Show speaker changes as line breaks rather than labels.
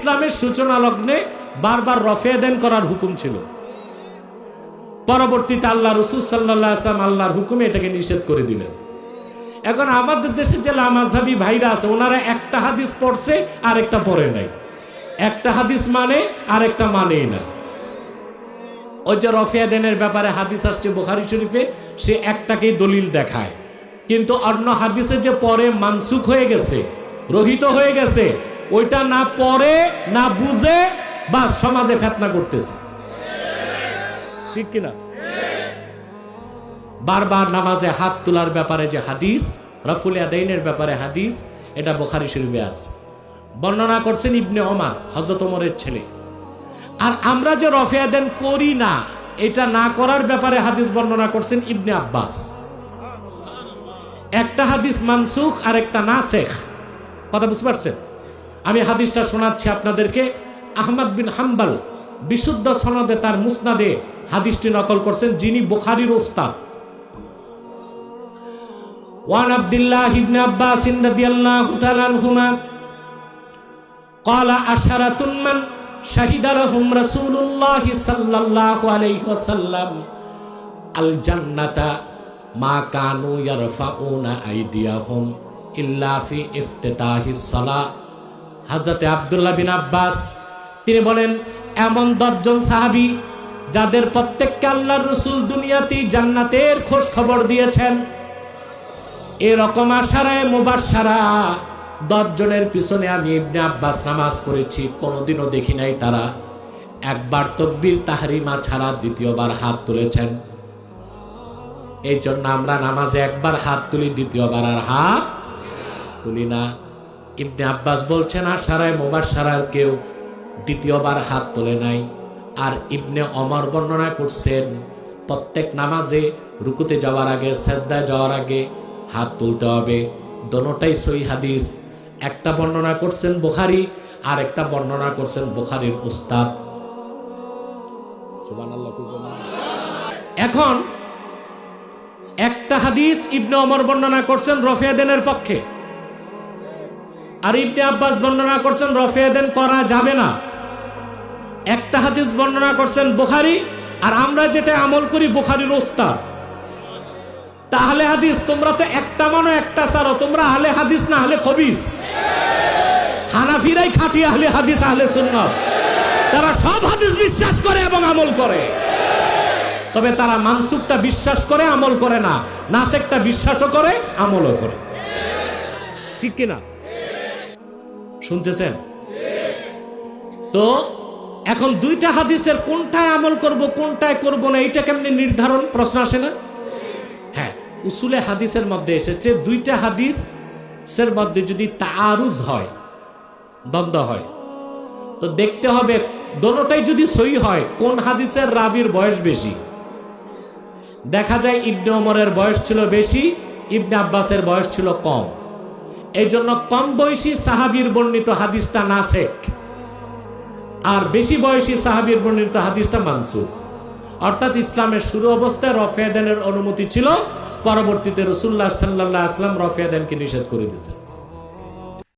ইসলামের সূচনা লগ্নে বারবার রফে দেন করার হুকুম ছিল। পরবর্তীতে আল্লাহ রাসূল সাল্লাল্লাহু আলাইহি ওয়াসাল্লাম আল্লাহর হুকুমে এটাকে নিষেধ করে দিলেন। এখন আমাদের দেশে যে লামাযহাবী ভাইরা আছে, ওনারা একটা হাদিস পড়ছে আর একটা পড়ে নাই, একটা হাদিস মানে আর একটা মানেই না। ওই যে রফিয়া দেনের ব্যাপারে হাদিস আসছে বুখারী শরীফে, সে একটাকেই দলিল দেখায়, কিন্তু অন্য হাদিসে যে পরে মানসুখ হয়ে গেছে, রহিত হয়ে গেছে, ওইটা না পড়ে না বুঝে বা সমাজে ফিতনা করতেছে, ঠিক কিনা? বারবার নামাজে হাত তোলার ব্যাপারে যে হাদিস, রাফুল ইয়াদাইনের ব্যাপারে হাদিস, এটা বুখারী শরীফে আছে। বর্ণনা করছেন ইবনে ওমর, হযরত ওমরের ছেলে। আর আমরা যে রফে দেন করি না, এটা না করার ব্যাপারে হাদিস বর্ণনা করছেন ইবনে আব্বাস। একটা হাদিস মানসুখ আর একটা নাসেখ, কথা বুঝতে পারছেন? আমি হাদিসটা শোনাচ্ছি আপনাদেরকে। আহমদ বিন হাম্বল বিশুদ্ধ সনদে তার মুসনাদে হাদিসটি নকল করছেন, যিনি বুখারীর ওস্তাদ। ওয়ান আব্দুল্লাহ ইবনে আব্বাস রাদিয়াল্লাহু তাআলা আনহুমা ক্বালা আশারাতুন মান শাহিদা লাহুম রাসূলুল্লাহ সাল্লাল্লাহু আলাইহি ওয়াসাল্লাম আল জান্নাতা মা কানু ইয়ারফাউনা আইদিয়াহুম ইল্লা ফি ইফতিতাহিস সালাহ। হযরত আব্দুল্লাহ বিন আব্বাস তিনি বলেন, এমন 10 জন সাহাবী যাদের প্রত্যেককে আল্লাহর রাসূল দুনিয়াতেই জান্নাতের খোঁজ খবর দিয়েছেন, এরকম আশারায়ে মুবাশশারা 10 জনের পিছনে আমি ইবনে আব্বাস নামাজ পড়েছি, কোনোদিনও দেখি নাই তারা একবার তাকবীর তাহরিমা ছাড়া দ্বিতীয়বার হাত তুলেছেন। এই জন্য আমরা নামাজে একবার হাত তুলি, দ্বিতীয়বার আর হাত তুলি না। ইবনে আব্বাস বলছেন আশারায়ে মুবাশশারার কেউ দ্বিতীয়বার হাত তোলে নাই। আর ইবনে ওমর বর্ণনা করছেন প্রত্যেক নামাজে রুকুতে যাওয়ার আগে, সেজদায় যাওয়ার আগে হাত তুলতে হবে। দোনোটাই সহিহ হাদিস। একটা বর্ণনা করছেন বুখারী, আর একটা বর্ণনা করছেন বুখারীর উস্তাদ। সুবহানাল্লাহ। এখন একটা হাদিস ইবনে ওমর বর্ণনা করছেন রফিয়া দেনের পক্ষে, আর ইবনে আব্বাস বর্ণনা করছেন রফিয়া দেন করা যাবে না। একটা হাদিস বর্ণনা করছেন বুখারী, আর আমরা যেটা আমল করি বুখারীর উস্তাদ। তাহলে হাদিস তোমরা তো একটা মানো একটা ছাড়ো, তোমরা আহলে হাদিস না আহলে খবিস। হানাফিরাই খাঁটি আহলে হাদিস, আহলে সুন্নাত। তারা সব হাদিস বিশ্বাস করে এবং আমল করে, তবে তারা মানসুখটা বিশ্বাস করে, আমল করে না। নাসেখটা বিশ্বাসও করে, আমলও করে, ঠিক কিনা? শুনতেছেন তো? এখন দুইটা হাদিসের কোনটায় আমল করব কোনটায় করব না, এটা কেমনে নির্ধারণ? প্রশ্ন আসে না? হ্যাঁ, উসুলে হাদিসের মধ্যে এসেছে দুইটা হাদিসের মধ্যে যদি তাআরুজ হয়, দ্বন্দ্ব হয়, তো দেখতে হবে দোনোটাই যদি সহিহ হয় কোন হাদিসের রাবীর বয়স বেশি। দেখা যায় ইবনে ওমরের বয়স ছিল বেশি, ইবনে আব্বাসের বয়স ছিল কম। এই জন্য কম বয়সী সাহাবীর বর্ণিত হাদিসটা নাসেখ, আর বেশি বয়সী সাহাবীর বর্ণিত হাদিসটা মানসুখ। অর্থাৎ ইসলামের শুরু অবস্থায় রফিয়া দেনের অনুমতি ছিল, পরবর্তীতে রাসূলুল্লাহ সাল্লাল্লাহু আলাইহি ওয়াসাল্লাম রফিয়া দেনকে নিষেধ করে দিয়েছেন।